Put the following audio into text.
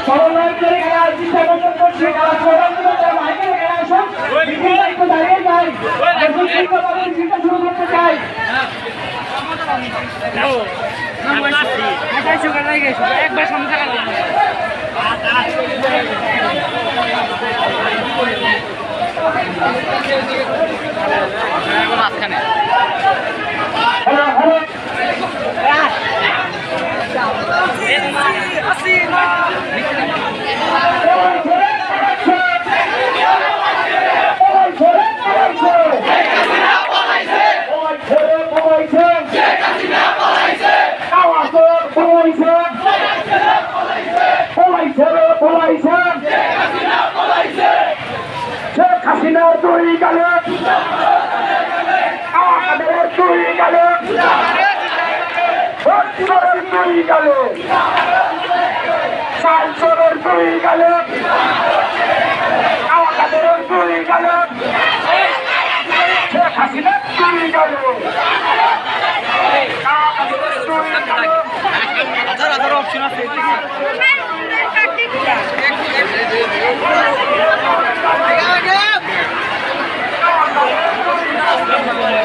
সমন্বয় করে খেলার চিন্তা পোষণ করছে খেলার প্রোগ্রামগুলো তার মাইকেল খেলা আসুন একটু দাঁড়িয়ে যাই চিন্তা শুরু করতে চাই একবার সামনে মাঝখানে শেখ হাসিনার দুই গালে আমাদের দুই গালে দুই গালে সালসরের দুই গালে আমাদের দুই গালে শেখ হাসিনার দুই গালে অপশন আছে Come on,